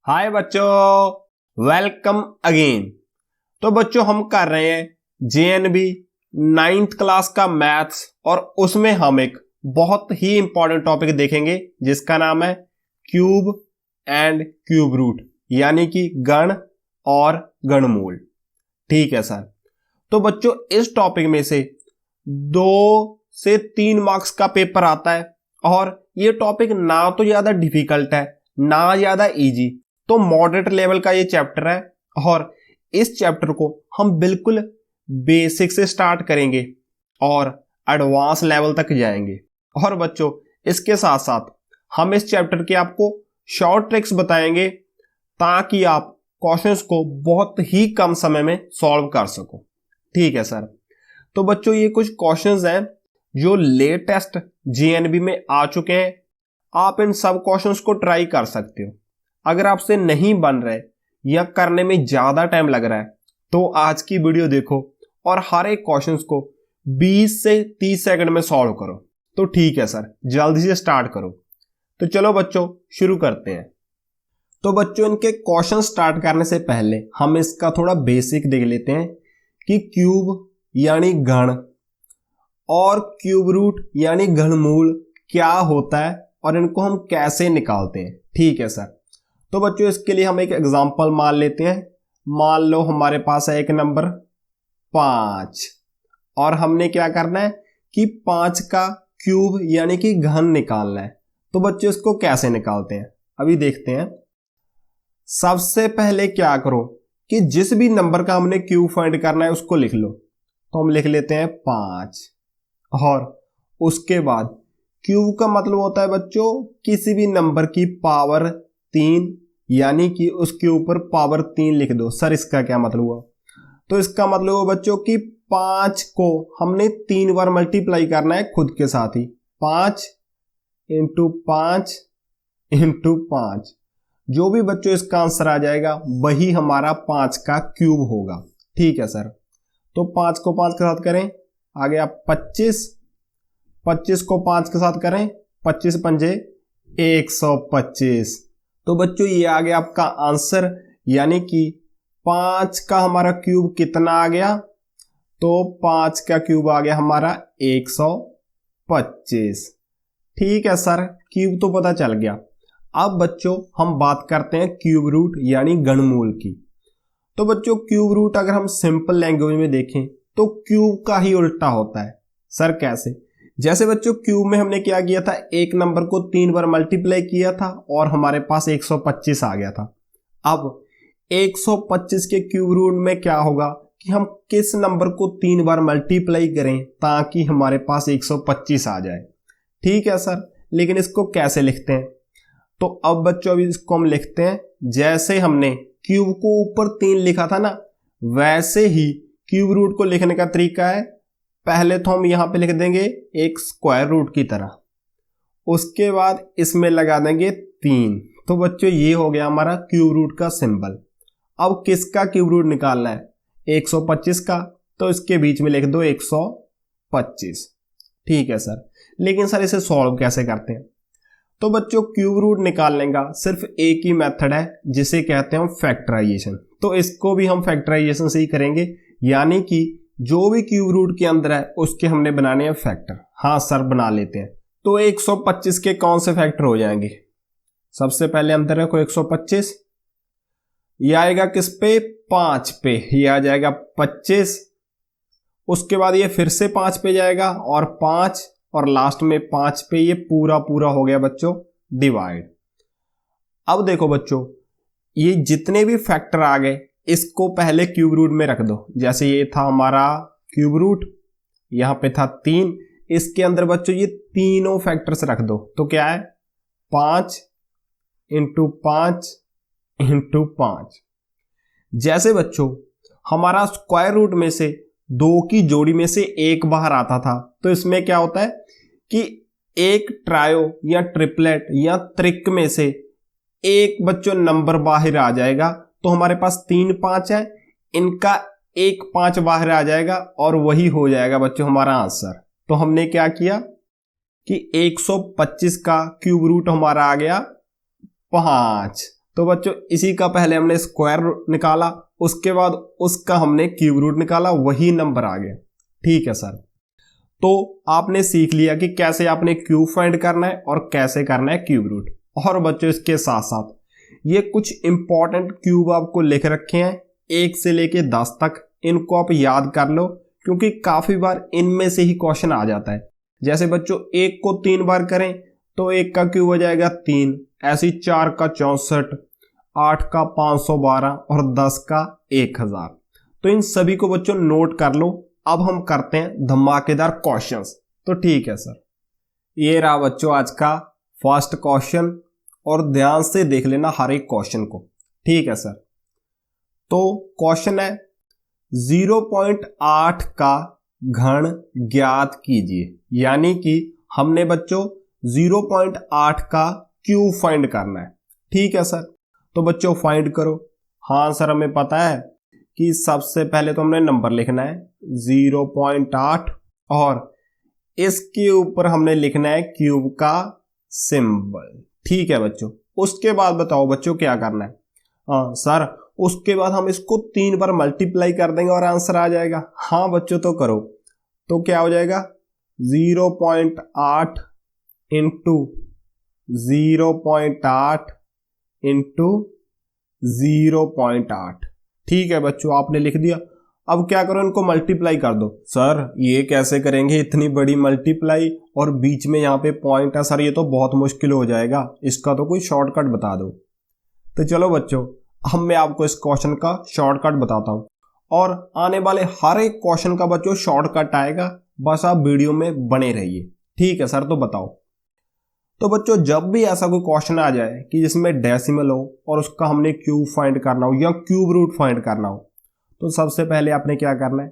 हाय बच्चों, welcome again. तो बच्चों हम कर रहे हैं जेएनबी 9th क्लास का मैथ्स और उसमें हम एक बहुत ही इंपॉर्टेंट टॉपिक देखेंगे जिसका नाम है क्यूब एंड क्यूब रूट, यानी कि गण और गणमूल। ठीक है सर। तो बच्चों इस टॉपिक में से 2 से 3 मार्क्स का पेपर आता है और ये टॉपिक ना तो ज्यादा डिफिकल्ट है ना ज्यादा इजी, तो मॉडरेट लेवल का ये चैप्टर है और इस चैप्टर को हम बिल्कुल बेसिक से स्टार्ट करेंगे और एडवांस लेवल तक जाएंगे। और बच्चों इसके साथ साथ हम इस चैप्टर के आपको शॉर्ट ट्रिक्स बताएंगे ताकि आप क्वेश्चंस को बहुत ही कम समय में सॉल्व कर सको। ठीक है सर। तो बच्चों ये कुछ क्वेश्चंस हैं जो लेटेस्ट जेएनबी में आ चुके हैं। आप इन सब क्वेश्चंस को ट्राई कर सकते हो। अगर आपसे नहीं बन रहे या करने में ज्यादा टाइम लग रहा है तो आज की वीडियो देखो और हर एक क्वेश्चंस को 20 से 30 सेकंड में सॉल्व करो। तो ठीक है सर, जल्दी से स्टार्ट करो। तो चलो बच्चों शुरू करते हैं। तो बच्चों इनके क्वेश्चन स्टार्ट करने से पहले हम इसका थोड़ा बेसिक देख लेते हैं कि क्यूब यानी घन और क्यूब रूट यानी घनमूल क्या होता है और इनको हम कैसे निकालते हैं। ठीक है सर। तो बच्चों इसके लिए हम एक एग्जांपल मान लेते हैं। मान लो हमारे पास है एक नंबर 5 और हमने क्या करना है कि 5 का क्यूब यानी कि घन निकालना है। तो बच्चों इसको कैसे निकालते हैं अभी देखते हैं। सबसे पहले क्या करो कि जिस भी नंबर का हमने क्यूब फाइंड करना है उसको लिख लो। तो हम लिख लेते हैं 5 और उसके बाद क्यूब का मतलब होता है बच्चों किसी भी नंबर की पावर 3, यानी कि उसके ऊपर पावर 3 लिख दो। सर इसका क्या मतलब हुआ? तो इसका मतलब हुआ बच्चों कि 5 को हमने 3 बार मल्टीप्लाई करना है खुद के साथ ही। 5 × 5 × 5, जो भी बच्चों इसका आंसर आ जाएगा वही हमारा 5 का क्यूब होगा। ठीक है सर। तो 5 को 5 के साथ करें, आ गया 25। 25 को 5 के साथ करें, 25 पंजे 125। तो बच्चों ये आ गया आपका आंसर, यानी कि 5 का हमारा क्यूब कितना आ गया? तो 5 का क्यूब आ गया हमारा 125। ठीक है सर, क्यूब तो पता चल गया। अब बच्चों हम बात करते हैं क्यूब रूट यानी घनमूल की। तो बच्चों क्यूब रूट अगर हम सिंपल लैंग्वेज में देखें तो क्यूब का ही उल्टा होता है। सर कैसे? जैसे बच्चों क्यूब में हमने क्या किया था, एक नंबर को 3 बार मल्टीप्लाई किया था और हमारे पास 125 आ गया था। अब 125 के क्यूब रूट में क्या होगा कि हम किस नंबर को 3 बार मल्टीप्लाई करें ताकि हमारे पास 125 आ जाए। ठीक है सर, लेकिन इसको कैसे लिखते हैं? तो अब बच्चों अभी इसको हम लिखते हैं जैसे हमने क्यूब को ऊपर 3 लिखा था ना, वैसे ही क्यूब रूट को लिखने का तरीका है। पहले तो हम यहां पे लिख देंगे एक स्क्वायर रूट की तरह, उसके बाद इसमें लगा देंगे 3। तो बच्चों ये हो गया हमारा क्यूब रूट का सिंबल। अब किसका क्यूब रूट निकालना है? 125 का, तो इसके बीच में लिख दो 125। ठीक है सर। लेकिन सर इसे सॉल्व कैसे करते हैं? तो बच्चों क्यूब रूट निकालने का सिर्फ एक ही मेथड है जिसे कहते हैं फैक्टराइजेशन। तो इसको भी हम फैक्टराइजेशन से ही करेंगे, यानी कि जो भी क्यूब रूट के अंदर है उसके हमने बनाने हैं फैक्टर। हाँ सर बना लेते हैं। तो 125 के कौन से फैक्टर हो जाएंगे? सबसे पहले अंदर रखो 125, ये आएगा किस पे? 5 पे, ये आ जाएगा 25। उसके बाद ये फिर से 5 पे जाएगा और 5 और लास्ट में 5 पे, ये पूरा पूरा हो गया बच्चों डिवाइड। अब देखो बच्चों ये जितने भी फैक्टर आ गए इसको पहले क्यूब रूट में रख दो। जैसे ये था हमारा क्यूब रूट, यहां पे था 3, इसके अंदर बच्चों ये तीनों फैक्टर्स रख दो। तो क्या है? 5 × 5 × 5। जैसे बच्चों हमारा स्क्वायर रूट में से 2 की जोड़ी में से 1 बाहर आता था, तो इसमें क्या होता है कि एक ट्रायो या ट्रिपलेट या त्रिक में से एक बच्चों नंबर बाहर आ जाएगा। तो हमारे पास 3 5 है, इनका 1 5 बाहर आ जाएगा और वही हो जाएगा बच्चों हमारा आंसर। तो हमने क्या किया कि 125 का क्यूब रूट हमारा आ गया 5। तो बच्चों इसी का पहले हमने स्क्वायर रूट निकाला, उसके बाद उसका हमने क्यूब रूट निकाला, वही नंबर आ गया। ठीक है सर, तो आपने सीख लिया कि कैसे आपने क्यूब फाइंड करना है और कैसे करना है क्यूब रूट। और बच्चों इसके साथ साथ ये कुछ इंपॉर्टेंट क्यूब आपको लिख रखे हैं 1 से लेके 10 तक, इनको आप याद कर लो क्योंकि काफी बार इनमें से ही क्वेश्चन आ जाता है। जैसे बच्चों 1 को 3 बार करें तो 1 का क्यूब हो जाएगा 3, ऐसे 4 का 64, 8 का 512 और 10 का 1000। तो इन सभी को बच्चों नोट कर लो। अब हम करते हैं धमाकेदार क्वेश्चंस। तो ठीक है सर, ये रहा बच्चों आज का फर्स्ट क्वेश्चन और ध्यान से देख लेना हर एक क्वेश्चन को। ठीक है सर, तो क्वेश्चन है 0.8 का घन ज्ञात कीजिए, यानी कि हमने बच्चों 0.8 का क्यूब फाइंड करना है। ठीक है सर, तो बच्चों फाइंड करो। हाँ सर, हमें पता है कि सबसे पहले तो हमने नंबर लिखना है 0.8 और इसके ऊपर हमने लिखना है क्यूब का सिंबल। ठीक है बच्चों, उसके बाद बताओ बच्चों क्या करना है। हाँ सर, उसके बाद हम इसको 3 बार मल्टीप्लाई कर देंगे और आंसर आ जाएगा। हाँ बच्चों, तो करो। तो क्या हो जाएगा 0.8 इंटू 0.8 इंटू 0.8। ठीक है बच्चों, आपने लिख दिया। अब क्या करो, इनको मल्टीप्लाई कर दो। सर ये कैसे करेंगे, इतनी बड़ी मल्टीप्लाई और बीच में यहाँ पे पॉइंट है। सर ये तो बहुत मुश्किल हो जाएगा, इसका तो कोई शॉर्टकट बता दो। तो चलो बच्चों, अब मैं आपको इस क्वेश्चन का शॉर्टकट बताता हूं और आने वाले हर एक क्वेश्चन का बच्चों शॉर्टकट आएगा, बस आप वीडियो में बने रहिए। ठीक है सर, तो बताओ। तो बच्चों जब भी ऐसा कोई क्वेश्चन आ जाए कि जिसमें डेसिमल हो और उसका हमने क्यूब फाइंड करना हो या क्यूब रूट फाइंड करना हो, तो सबसे पहले आपने क्या करना है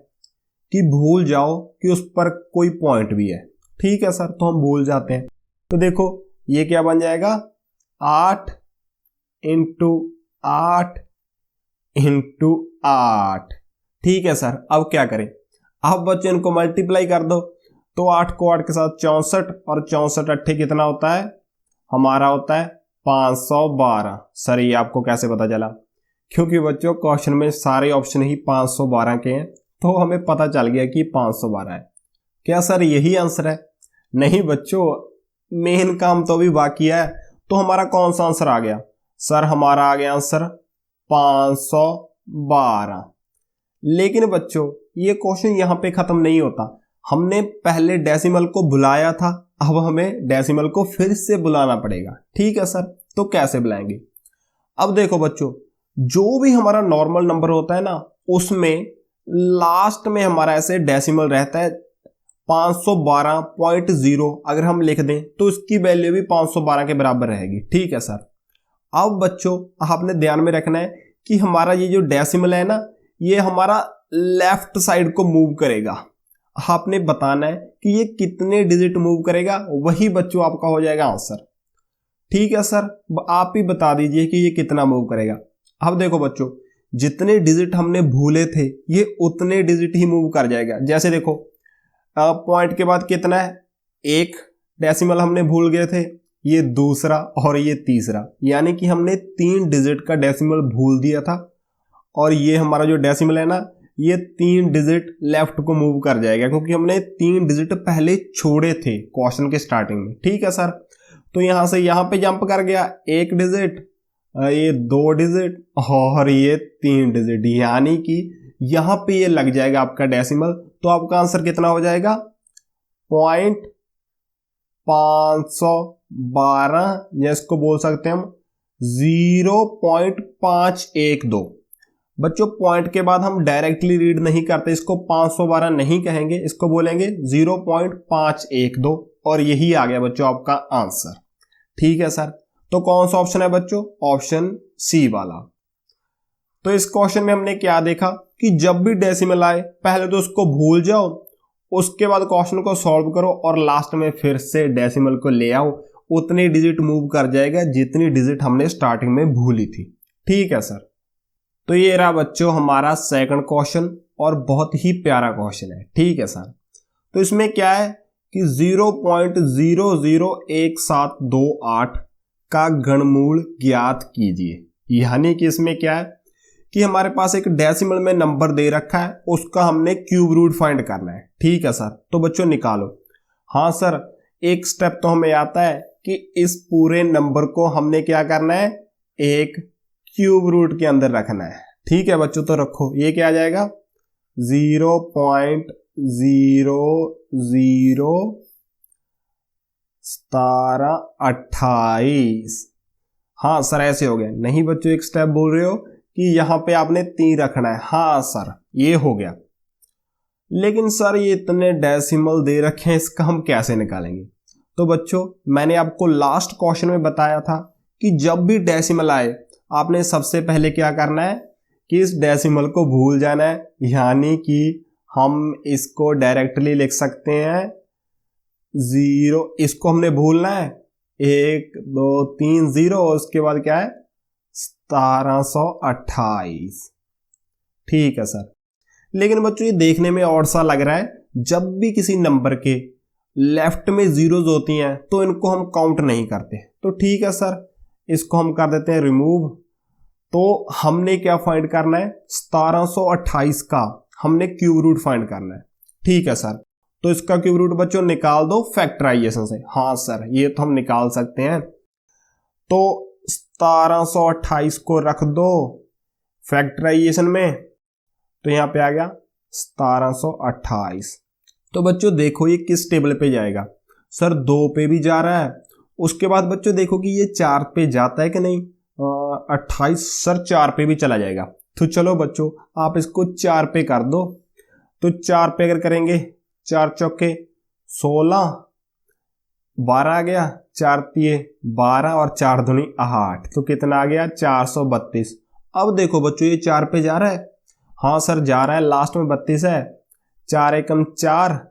कि भूल जाओ कि उस पर कोई पॉइंट भी है। ठीक है सर, तो हम भूल जाते हैं। तो देखो ये क्या बन जाएगा 8 इंटू 8 इंटू 8। ठीक है सर, अब क्या करें, अब बच्चों इनको मल्टीप्लाई कर दो। तो 8 को 8 के साथ 64 और 64 अट्ठे कितना होता है, हमारा होता है 512। सर ये आपको कैसे पता चला? क्योंकि बच्चों क्वेश्चन में सारे ऑप्शन ही 512 के हैं, तो हमें पता चल गया कि 512 है। क्या सर यही आंसर है? नहीं बच्चों, मेन काम तो अभी बाकी है। तो हमारा कौन सा आंसर आ गया? सर हमारा आ गया आंसर 512। लेकिन बच्चों ये क्वेश्चन यहां पे खत्म नहीं होता। हमने पहले डेसिमल को बुलाया था, अब हमें डेसिमल को फिर से बुलाना पड़ेगा। ठीक है सर, तो कैसे बुलाएंगे? अब देखो बच्चों, जो भी हमारा नॉर्मल नंबर होता है ना, उसमें लास्ट में हमारा ऐसे डेसिमल रहता है 512.0। अगर हम लिख दें तो इसकी वैल्यू भी 512 के बराबर रहेगी। ठीक है सर, अब बच्चों आपने ध्यान में रखना है कि हमारा ये जो डेसिमल है ना, ये हमारा लेफ्ट साइड को मूव करेगा। आपने बताना है कि ये कितने डिजिट मूव करेगा, वही बच्चों आपका हो जाएगा आंसर। ठीक है सर, आप ही बता दीजिए कि ये कितना मूव करेगा। अब देखो बच्चों, जितने डिजिट हमने भूले थे ये उतने डिजिट ही मूव कर जाएगा। जैसे देखो पॉइंट के बाद कितना है, 1 डेसिमल हमने भूल गए थे, ये दूसरा और ये तीसरा, यानी कि हमने 3 डिजिट का डेसिमल भूल दिया था। और ये हमारा जो डेसिमल है ना, ये 3 डिजिट लेफ्ट को मूव कर जाएगा, क्योंकि हमने 3 डिजिट पहले छोड़े थे क्वेश्चन के स्टार्टिंग में। ठीक है सर, तो यहां से यहां पे जंप कर गया 1 डिजिट, ये 2 डिजिट और ये 3 डिजिट, यानी कि यहां पे ये लग जाएगा आपका डेसिमल। तो आपका आंसर कितना हो जाएगा 512, या इसको बोल सकते हैं हम 0.512। बच्चों पॉइंट के बाद हम डायरेक्टली रीड नहीं करते, इसको 512 नहीं कहेंगे, इसको बोलेंगे 0.512 और यही आ गया बच्चों आपका आंसर। ठीक है सर, तो कौन सा ऑप्शन है बच्चों? ऑप्शन सी वाला। तो इस क्वेश्चन में हमने क्या देखा कि जब भी डेसिमल आए पहले तो उसको भूल जाओ, उसके बाद क्वेश्चन को सॉल्व करो और लास्ट में फिर से डेसिमल को ले आओ। उतनी डिजिट मूव कर जाएगा जितनी डिजिट हमने स्टार्टिंग में भूली थी। ठीक है सर, तो ये रहा बच्चों हमारा सेकंड क्वेश्चन और बहुत ही प्यारा क्वेश्चन है। ठीक है सर, तो इसमें क्या है कि 0.001728 का घनमूल ज्ञात कीजिए, यानी कि इसमें क्या है कि हमारे पास एक डेसिमल में नंबर दे रखा है, उसका हमने क्यूब रूट फाइंड करना है। ठीक है सर, तो बच्चों निकालो। हाँ सर, एक स्टेप तो हमें आता है कि इस पूरे नंबर को हमने क्या करना है, एक क्यूब रूट के अंदर रखना है। ठीक है बच्चों, तो रखो। ये क्या आ जाएगा 0.001728। हाँ सर ऐसे हो गया। नहीं बच्चों, एक स्टेप बोल रहे हो कि यहां पे आपने 3 रखना है। हाँ सर ये हो गया, लेकिन सर ये इतने डेसिमल दे रखे हैं, इसका हम कैसे निकालेंगे? तो बच्चों मैंने आपको लास्ट क्वेश्चन में बताया था कि जब भी डेसिमल आए आपने सबसे पहले क्या करना है कि इस डेसिमल को भूल जाना है। यानी कि हम इसको डायरेक्टली लिख सकते हैं 0, इसको हमने भूलना है 1 2 3 0, और उसके बाद क्या है 1728। ठीक है सर, लेकिन बच्चों ये देखने में और सा लग रहा है, जब भी किसी नंबर के लेफ्ट में जीरोज होती हैं तो इनको हम काउंट नहीं करते। तो ठीक है सर, इसको हम कर देते हैं रिमूव। तो हमने क्या फाइंड करना है, 1728 का हमने क्यूब रूट फाइंड करना है। ठीक है सर, तो इसका क्यूब रूट बच्चों निकाल दो फैक्टराइजेशन से। हाँ सर ये तो हम निकाल सकते हैं। तो 1728 को रख दो फैक्टराइजेशन में, तो यहां पे आ गया 1728। तो बच्चों देखो ये किस टेबल पे जाएगा, सर 2 पे भी जा रहा है। उसके बाद बच्चों देखो कि ये 4 पे जाता है कि नहीं, 28 सर 4 पे भी चला जाएगा। तो चलो बच्चों आप इसको 4 पे कर दो। तो 4 पे अगर करेंगे 4 चौके 16, 12 आ गया, 4 तिये 12 और 4 दूनी 8, तो कितना आ गया 432। अब देखो बच्चों ये 4 पे जा रहा है। हाँ सर जा रहा है, लास्ट में 32 है, 4 एकम 4,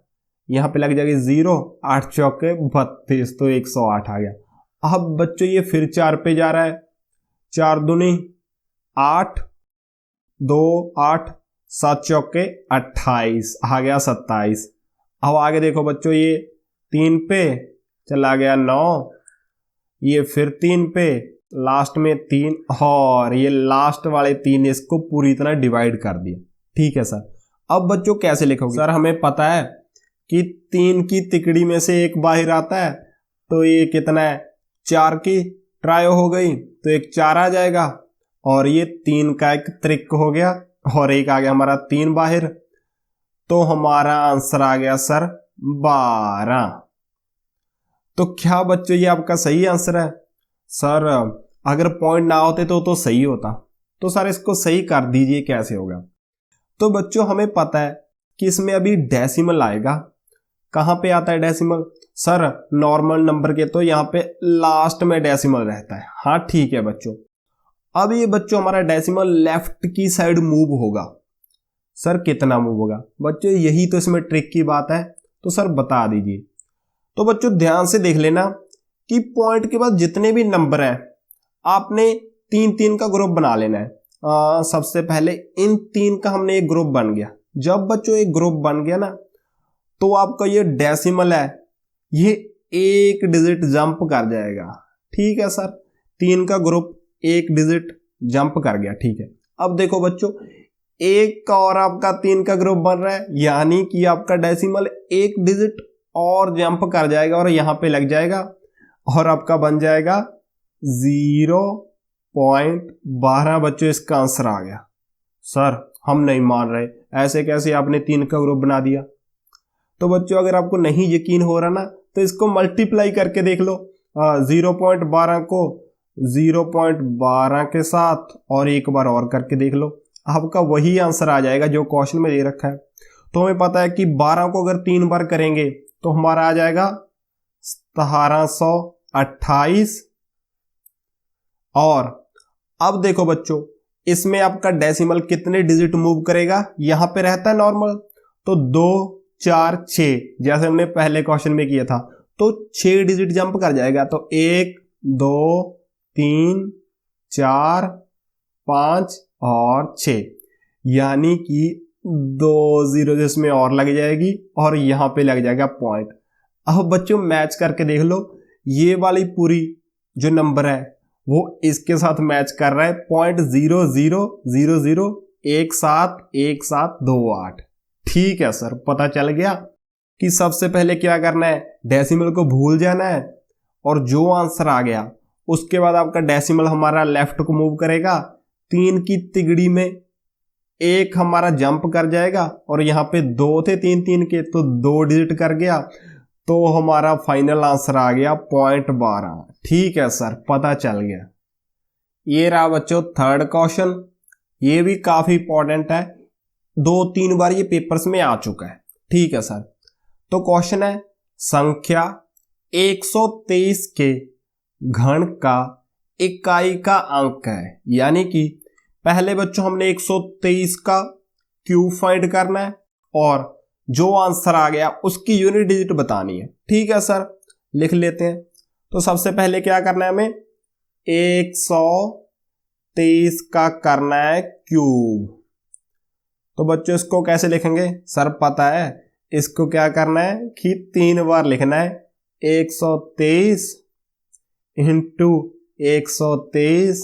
यहां पे लग जाएगी 0, 8 चौके 32, तो 108 आ गया। अब बच्चों ये फिर 4 पे जा रहा है, 4 दूनी 8, 2 8, 7 चौके 28, आ गया 27। अब आगे देखो बच्चों ये 3 पे चला गया 9, ये फिर 3 पे, लास्ट में 3, और ये लास्ट वाले 3 इसको पूरी तरह डिवाइड कर दिया। ठीक है सर, अब बच्चों कैसे लिखोगे? सर हमें पता है कि 3 की तिकड़ी में से 1 बाहर आता है, तो ये कितना है 4 की ट्रायो हो गई, तो एक 4 आ जाएगा, और ये 3 का एक त्रिक हो गया, और एक आ गया हमारा 3 बाहर, तो हमारा आंसर आ गया सर 12। तो क्या बच्चों ये आपका सही आंसर है? सर अगर पॉइंट ना होते तो सही होता। तो सर इसको सही कर दीजिए, कैसे होगा? तो बच्चों हमें पता है कि इसमें अभी डेसिमल आएगा। कहां पे आता है डेसिमल? सर नॉर्मल नंबर के तो यहां पे लास्ट में डेसिमल रहता है। हाँ ठीक है बच्चों, अब ये बच्चों हमारा डेसिमल लेफ्ट की साइड मूव होगा। सर कितना मूव होगा? बच्चों यही तो इसमें ट्रिक की बात है, तो सर बता दीजिए। तो बच्चों ध्यान से देख लेना कि पॉइंट के बाद जितने भी नंबर हैं आपने 3-3 का ग्रुप बना लेना है। सबसे पहले इन 3 का हमने एक ग्रुप बन गया। जब बच्चों एक ग्रुप बन गया ना, तो आपका ये डेसिमल है ये 1 डिजिट जंप कर जाएगा। ठीक है सर, 3 का ग्रुप 1 डिजिट जंप कर गया। ठीक है, अब देखो बच्चों 1 का और आपका 3 का ग्रुप बन रहा है, यानी कि आपका डेसिमल 1 डिजिट और जंप कर जाएगा और यहां पे लग जाएगा, और आपका बन जाएगा 0.12। बच्चों इसका आंसर आ गया। सर हम नहीं मान रहे, ऐसे कैसे आपने 3 का ग्रुप बना दिया? तो बच्चों अगर आपको नहीं यकीन हो रहा ना, तो इसको मल्टीप्लाई करके देख लो। 0.12 को 0.12 के साथ और एक बार और करके देख लो, आपका वही आंसर आ जाएगा जो क्वेश्चन में दे रखा है। तो हमें पता है कि 12 को अगर 3 बार करेंगे तो हमारा आ जाएगा 1728। और अब देखो बच्चों इसमें आपका डेसिमल कितने डिजिट मूव करेगा? यहां पे रहता है नॉर्मल, तो 2 4 6 जैसे हमने पहले क्वेश्चन में किया था, तो 6 डिजिट जंप कर जाएगा। तो 1 2 3 4 5 और 6, यानी कि 2 0 इसमें और लग जाएगी और यहां पे लग जाएगा पॉइंट। अब बच्चों मैच करके देख लो, ये वाली पूरी जो नंबर है वो इसके साथ मैच कर रहा है 0.0000171728। ठीक है सर, पता चल गया कि सबसे पहले क्या करना है, डेसिमल को भूल जाना है और जो आंसर आ गया उसके बाद आपका डेसिमल हमारा लेफ्ट को मूव करेगा, 3 की तिगड़ी में 1 हमारा जंप कर जाएगा और यहाँ पे 2 थे 3 के तो 2 डिजिट कर गया, तो हमारा फाइनल आंसर आ गया 0.12। ठीक है सर, पता चल गया। ये रहा बच्चों थर्ड क्वेश्चन, ये भी काफी इंपॉर्टेंट है, 2-3 बार ये पेपर्स में आ चुका है। ठीक है सर, तो क्वेश्चन है संख्या 123 के घन का इकाई का अंक है, यानी कि पहले बच्चों हमने 123 का क्यूब फाइंड करना है और जो आंसर आ गया उसकी यूनिट डिजिट बतानी है। ठीक है सर, लिख लेते हैं। तो सबसे पहले क्या करना है, हमें 123 का करना है क्यूब। तो बच्चों इसको कैसे लिखेंगे सर, पता है इसको क्या करना है कि 3 बार लिखना है, 123 इंटू 123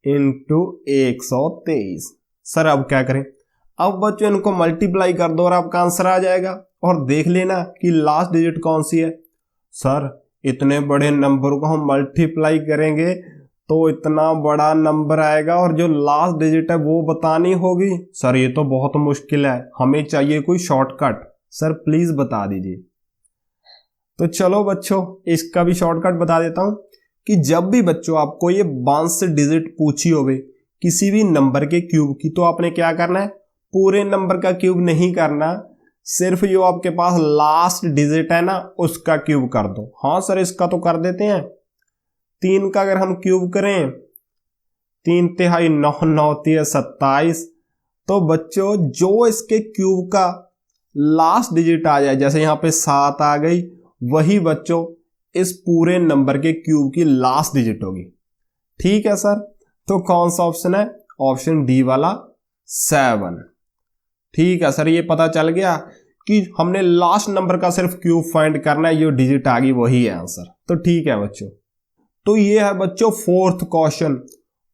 इंटू 123। सर अब क्या करें, अब बच्चों इनको मल्टीप्लाई कर दो और आपका आंसर आ जाएगा और देख लेना कि लास्ट डिजिट कौन सी है। सर इतने बड़े नंबर को हम मल्टीप्लाई करेंगे तो इतना बड़ा नंबर आएगा और जो लास्ट डिजिट है वो बतानी होगी। सर ये तो बहुत मुश्किल है, हमें चाहिए कोई शॉर्टकट, सर प्लीज बता दीजिए। तो चलो बच्चों इसका भी शॉर्टकट बता देता हूं कि जब भी बच्चों आपको ये 12 डिजिट पूछी होवे किसी भी नंबर के क्यूब की, तो आपने क्या करना है, पूरे नंबर का क्यूब नहीं करना, सिर्फ जो आपके पास लास्ट डिजिट है ना उसका क्यूब कर दो। हाँ सर इसका तो कर देते हैं, 3 का अगर हम क्यूब करें 3 तिहाई 9 9 तिहाई 27, तो बच्चों जो इसके क्यूब का लास्ट डिजिट आ जाए, जैसे यहां पे 7 आ गई, वही बच्चों इस पूरे नंबर के क्यूब की लास्ट डिजिट होगी। ठीक है सर, तो कौन सा ऑप्शन है, ऑप्शन डी वाला 7। ठीक है सर, ये पता चल गया कि हमने लास्ट नंबर का सिर्फ क्यूब फाइंड करना है, जो डिजिट आ गई वही है आंसर। तो ठीक है बच्चों, तो ये है बच्चों फोर्थ क्वेश्चन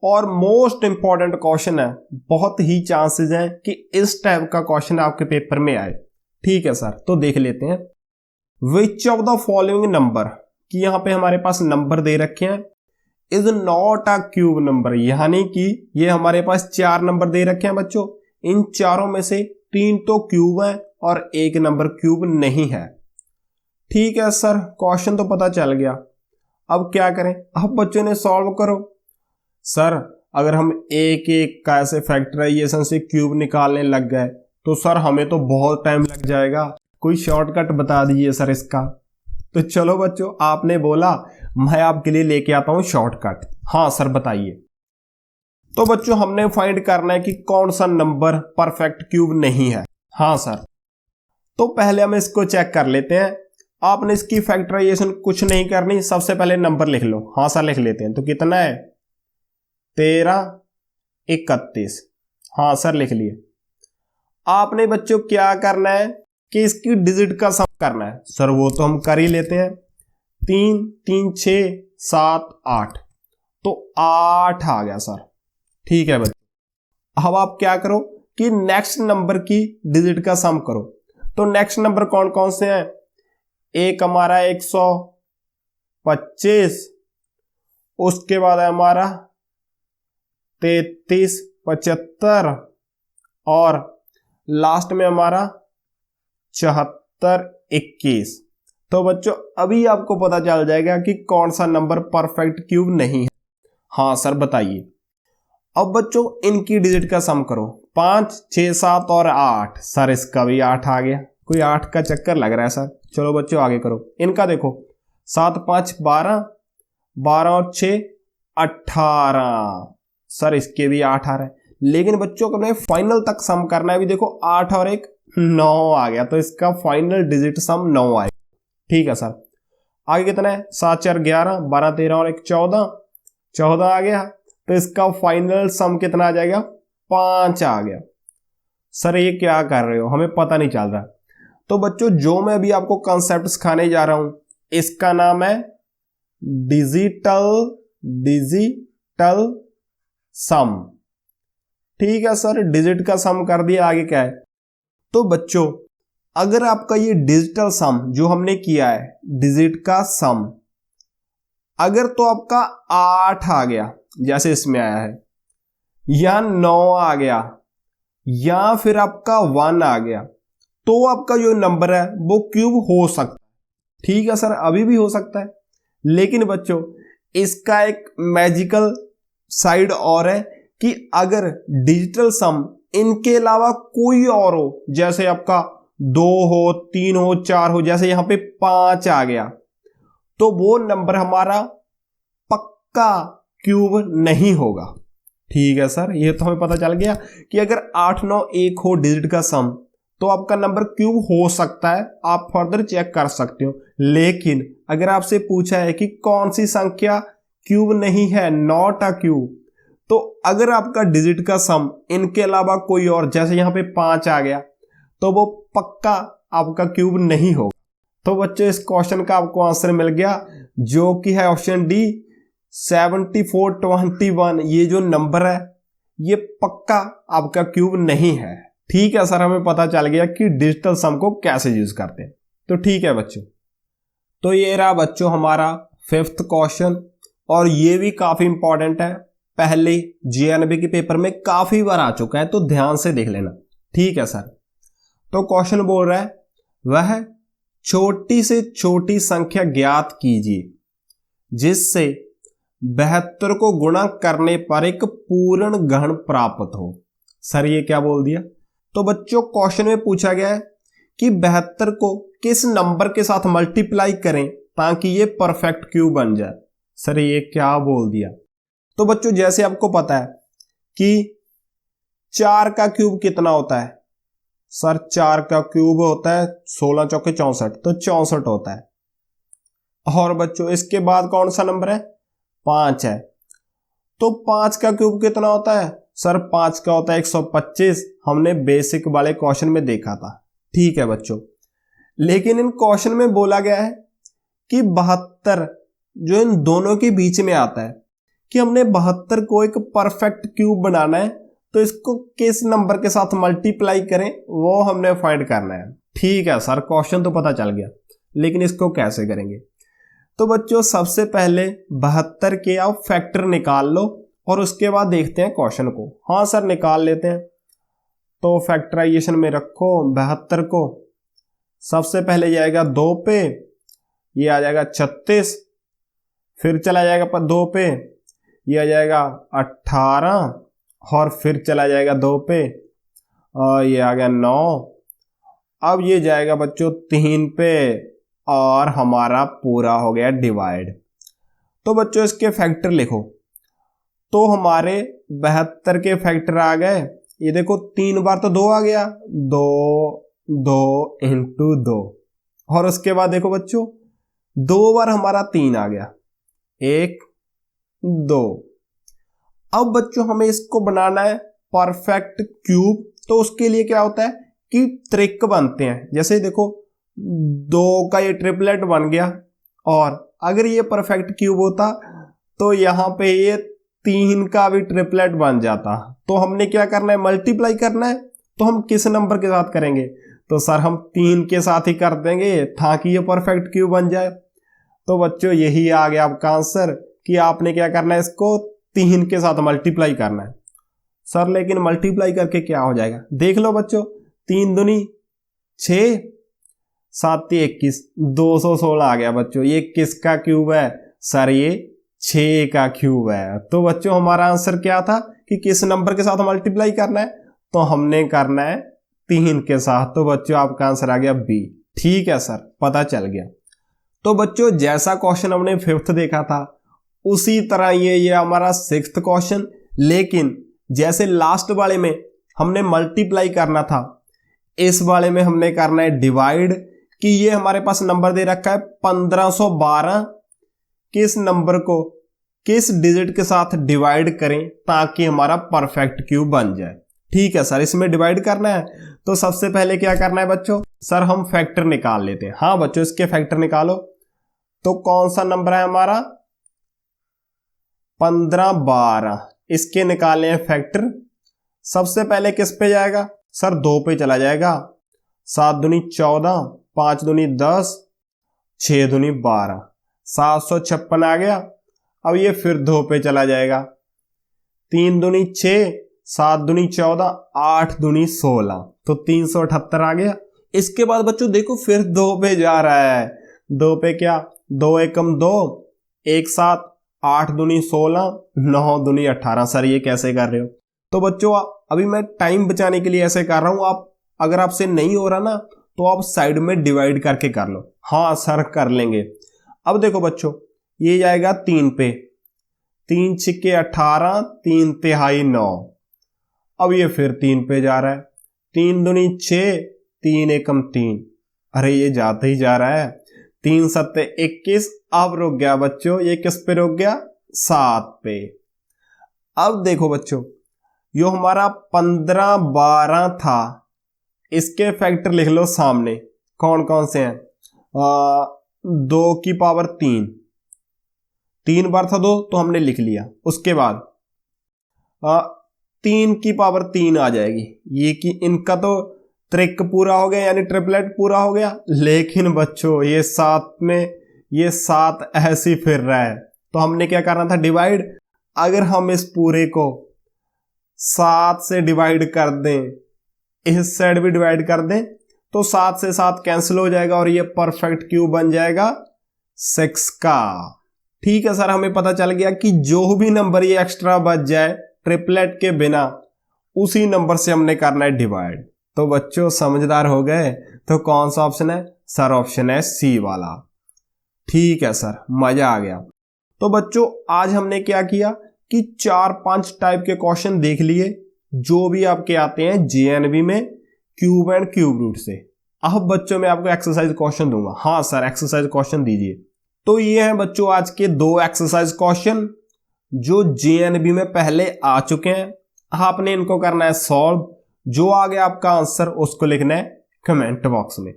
और मोस्ट इंपॉर्टेंट क्वेश्चन है। बहुत ही चांसेस हैं कि इस टाइप का क्वेश्चन आपके पेपर में आए। ठीक है सर, तो देख लेते हैं। Which of the following number, कि यहां पे हमारे पास नंबर दे रखे हैं, is not a cube number, यानी कि ये हमारे पास 4 नंबर दे रखे हैं बच्चों, इन चारों में से 3 तो क्यूब है और 1 नंबर क्यूब नहीं है। ठीक है सर, क्वेश्चन तो पता चल गया, अब क्या करें, अब बच्चों ने सॉल्व करो। सर अगर हम एक एक का ऐसे फैक्टराइजेशन से क्यूब निकालने लग गए तो सर हमें तो बहुत टाइम लग जाएगा, कोई शॉर्टकट बता दीजिए सर इसका। तो चलो बच्चों, आपने बोला मैं आपके लिए लेके आता हूं शॉर्टकट। हाँ सर बताइए। तो बच्चों हमने फाइंड करना है कि कौन सा नंबर परफेक्ट क्यूब नहीं है। हाँ सर, तो पहले हम इसको चेक कर लेते हैं। आपने इसकी फैक्टराइजेशन कुछ नहीं करनी, सबसे पहले नंबर लिख लो। हाँ सर लिख लेते हैं। तो कितना है, 13 31। हाँ सर लिख लिए। आपने बच्चों क्या करना है कि इसकी डिजिट का सम करना है। सर वो तो हम कर ही लेते हैं, 3 3 6 7 8, तो 8 आ गया सर। ठीक है बच्चों, अब आप क्या करो कि नेक्स्ट नंबर की डिजिट का सम करो। तो नेक्स्ट नंबर कौन कौन से हैं, एक हमारा 125, उसके बाद है हमारा 33 75 और लास्ट में हमारा 74 21। तो बच्चों अभी आपको पता चल जाएगा कि कौन सा नंबर परफेक्ट क्यूब नहीं है। हाँ सर बताइए। अब बच्चों इनकी डिजिट का सम करो, 5 6 7 और 8। सर इसका भी 8 आ गया, कोई 8 का चक्कर लग रहा है सर। चलो बच्चों आगे करो। इनका देखो 7 5 12, 12 और 6 18। सर इसके भी 8 आ रहा है, लेकिन बच्चों को फाइनल तक सम करना है। अभी देखो 8 और 1 9 आ गया, तो इसका फाइनल डिजिट सम 9 आएगा। ठीक है सर, आगे कितना है, 7 4 11, 12 13 और 1 14, 14 आ गया। तो इसका फाइनल सम कितना आ जाएगा, 5 आ गया। सर ये क्या कर रहे हो, हमें पता नहीं चल रहा। तो बच्चों जो मैं अभी आपको कॉन्सेप्ट सिखाने जा रहा हूं, इसका नाम है डिजिटल डिजिटल सम। ठीक है सर, डिजिट का सम कर दिया, आगे क्या है? तो बच्चों अगर आपका ये डिजिटल सम जो हमने किया है, डिजिट का सम, अगर तो आपका 8 आ गया जैसे इसमें आया है, या 9 आ गया, या फिर आपका 1 आ गया, तो आपका जो नंबर है वो क्यूब हो सकता है। ठीक है सर, अभी भी हो सकता है, लेकिन बच्चों इसका एक मैजिकल साइड और है कि अगर डिजिटल सम इनके अलावा कोई और हो, जैसे आपका 2 हो, 3 हो, 4 हो, जैसे यहां पे 5 आ गया, तो वो नंबर हमारा पक्का क्यूब नहीं होगा। ठीक है सर, ये तो हमें पता चल गया कि अगर 8, 9, 1 हो डिजिट का सम तो आपका नंबर क्यूब हो सकता है, आप फर्दर चेक कर सकते हो। लेकिन अगर आपसे पूछा है कि कौन सी संख्या क्यूब नहीं है, नॉट अ क्यूब, तो अगर आपका डिजिट का सम इनके अलावा कोई और, जैसे यहां पे 5 आ गया, तो वो पक्का आपका क्यूब नहीं होगा। तो बच्चों इस क्वेश्चन का आपको आंसर मिल गया, जो कि है ऑप्शन डी 7421। ये जो नंबर है ये पक्का आपका क्यूब नहीं है। ठीक है सर, हमें पता चल गया कि डिजिटल सम को कैसे यूज करते हैं। तो ठीक है बच्चों, तो ये रहा बच्चों हमारा 5th क्वेश्चन, और ये भी काफी इंपॉर्टेंट है, पहले जेएनबी के पेपर में काफी बार आ चुका है, तो ध्यान से देख लेना। ठीक है सर, तो क्वेश्चन बोल रहा है वह छोटी से छोटी संख्या ज्ञात कीजिए जिससे 72 को गुणा करने पर एक पूर्ण घन प्राप्त हो। सर ये क्या बोल दिया? तो बच्चों क्वेश्चन में पूछा गया है कि 72 को किस नंबर के साथ मल्टीप्लाई करें ताकि ये परफेक्ट क्यूब बन जाए। सर ये क्या बोल दिया? तो बच्चों जैसे आपको पता है कि 4 का क्यूब कितना होता है? सर 4 का क्यूब होता है 16 चौके 64, तो 64 होता है। और बच्चों इसके बाद कौन सा नंबर है? 5 है, तो 5 का क्यूब कितना होता है? सर 5 का होता है 125, हमने बेसिक वाले क्वेश्चन में देखा था। ठीक है बच्चों, लेकिन इन क्वेश्चन में बोला गया है कि 72 जो इन दोनों के बीच में आता है, कि हमने 72 को एक परफेक्ट क्यूब बनाना है, तो इसको किस नंबर के साथ मल्टीप्लाई करें वो हमने फाइंड करना है। ठीक है सर, क्वेश्चन तो पता चल गया, लेकिन इसको कैसे करेंगे? तो बच्चों सबसे पहले 72 के आप फैक्टर निकाल लो और उसके बाद देखते हैं क्वेश्चन को। हाँ सर निकाल लेते हैं, तो फैक्टराइजेशन में रखो 72 को। सबसे पहले जाएगा 2 पे, ये आ जाएगा 36, फिर चला जाएगा 2 पे, ये आ जाएगा 18, और फिर चला जाएगा 2 पे, और ये आ गया 9। अब ये जाएगा बच्चों 3 पे, और हमारा पूरा हो गया डिवाइड। तो बच्चों इसके फैक्टर लिखो, तो हमारे 72 के फैक्टर आ गए। ये देखो 3 बार तो 2 आ गया, 2 2 इंटू 2, और उसके बाद देखो बच्चों 2 बार हमारा 3 आ गया, 1 2। अब बच्चों हमें इसको बनाना है परफेक्ट क्यूब, तो उसके लिए क्या होता है कि ट्रिक बनते हैं। जैसे देखो 2 का ये ट्रिपलेट बन गया, और अगर ये परफेक्ट क्यूब होता तो यहां पे ये 3 का भी ट्रिपलेट बन जाता। तो हमने क्या करना है? मल्टीप्लाई करना है। तो हम किस नंबर के साथ करेंगे? तो सर हम 3 के साथ ही कर देंगे ताकि ये परफेक्ट क्यूब बन जाए। तो बच्चों यही आ गया आपका आंसर कि आपने क्या करना है, इसको 3 के साथ मल्टीप्लाई करना है। सर लेकिन मल्टीप्लाई करके क्या हो जाएगा? देख लो बच्चों, 3 दूनी 6, 7 21, 216 आ गया बच्चों। ये किसका क्यूब है? सर ये 6 का क्यूब है। तो बच्चों हमारा आंसर क्या था कि किस नंबर के साथ मल्टीप्लाई करना है? तो हमने करना है 3 के साथ। तो बच्चों आपका आंसर आ गया बी। ठीक है सर, पता चल गया। तो बच्चों जैसा क्वेश्चन हमने 5th देखा था उसी तरह ये हमारा 6th क्वेश्चन, लेकिन जैसे लास्ट वाले में हमने मल्टीप्लाई करना था, इस वाले में हमने करना है डिवाइड। कि ये हमारे पास नंबर दे रखा है 1512, किस नंबर को किस डिजिट के साथ डिवाइड करें ताकि हमारा परफेक्ट क्यूब बन जाए। ठीक है सर, इसमें डिवाइड करना है, तो सबसे पहले क्या करना है बच्चों? सर हम फैक्टर निकाल लेते हैं। हाँ बच्चों इसके फैक्टर निकालो। तो कौन सा नंबर है हमारा? 15 12 इसके निकाले हैं फैक्टर। सबसे पहले किस पे जाएगा सर, 2 पे चला जाएगा। 7 दूनी 14, 5 दूनी 10, 6 दूनी 12, 756 आ गया। अब ये फिर 2 पे चला जाएगा। 3 दूनी 6, 7 दूनी 14, 8 दूनी 16, तो 378 आ गया। इसके बाद बच्चों देखो फिर 2 पे जा रहा है। 2 पे क्या, 2 एकम 2, 1 7, 8 दूनी 16, 9 दूनी 18। सर ये कैसे कर रहे हो? तो बच्चों अभी मैं टाइम बचाने के लिए ऐसे कर रहा हूं। आप अगर आपसे नहीं हो रहा ना तो आप साइड में डिवाइड करके कर लो। हाँ सर कर लेंगे। अब देखो बच्चों ये जाएगा 3 पे, 3 छिक्के 18, 3 तिहाई 9। अब ये फिर 3 पे जा रहा है। 3 दूनी 6, 3 एकम 3। अरे ये जाते ही जा रहा है। 3 सत्ते 21। अब रुक गया बच्चों, ये किस पे रुक गया, 7 पे। अब देखो बच्चों यो हमारा 15 12 था, इसके फैक्टर लिख लो सामने। कौन कौन से हैं? 2 की पावर 3, 3 बार था 2 तो हमने लिख लिया। उसके बाद 3 की पावर 3 आ जाएगी। ये कि इनका तो ट्रिक पूरा हो गया, यानी ट्रिपलेट पूरा हो गया। लेकिन बच्चों ये 7 में ये 7 ऐसे फिर रहा है, तो हमने क्या करना था, डिवाइड। अगर हम इस पूरे को 7 से डिवाइड कर दें, इस साइड भी डिवाइड कर दें, तो 7 से 7 कैंसिल हो जाएगा और ये परफेक्ट क्यूब बन जाएगा 6 का। ठीक है सर, हमें पता चल गया कि जो भी नंबर ये एक्स्ट्रा बच जाए ट्रिपलेट के बिना, उसी नंबर से हमने करना है डिवाइड। तो बच्चों समझदार हो गए। तो कौन सा ऑप्शन है सर? ऑप्शन है सी वाला। ठीक है सर, मजा आ गया। तो बच्चों आज हमने क्या किया कि 4-5 टाइप के क्वेश्चन देख लिए जो भी आपके आते हैं जेएनबी में क्यूब एंड क्यूब रूट से। अब बच्चों मैं आपको एक्सरसाइज क्वेश्चन दूंगा। हाँ सर एक्सरसाइज क्वेश्चन दीजिए। तो ये हैं बच्चों आज के 2 एक्सरसाइज क्वेश्चन जो जेएनबी में पहले आ चुके हैं। आपने इनको करना है सॉल्व। जो आ गया आपका आंसर उसको लिखना है कमेंट बॉक्स में।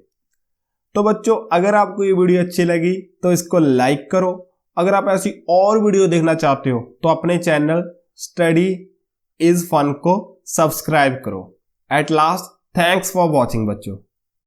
तो बच्चों अगर आपको ये वीडियो अच्छी लगी तो इसको लाइक करो। अगर आप ऐसी और वीडियो देखना चाहते हो तो अपने चैनल स्टडी इज फन को सब्सक्राइब करो। At last thanks for watching बच्चों।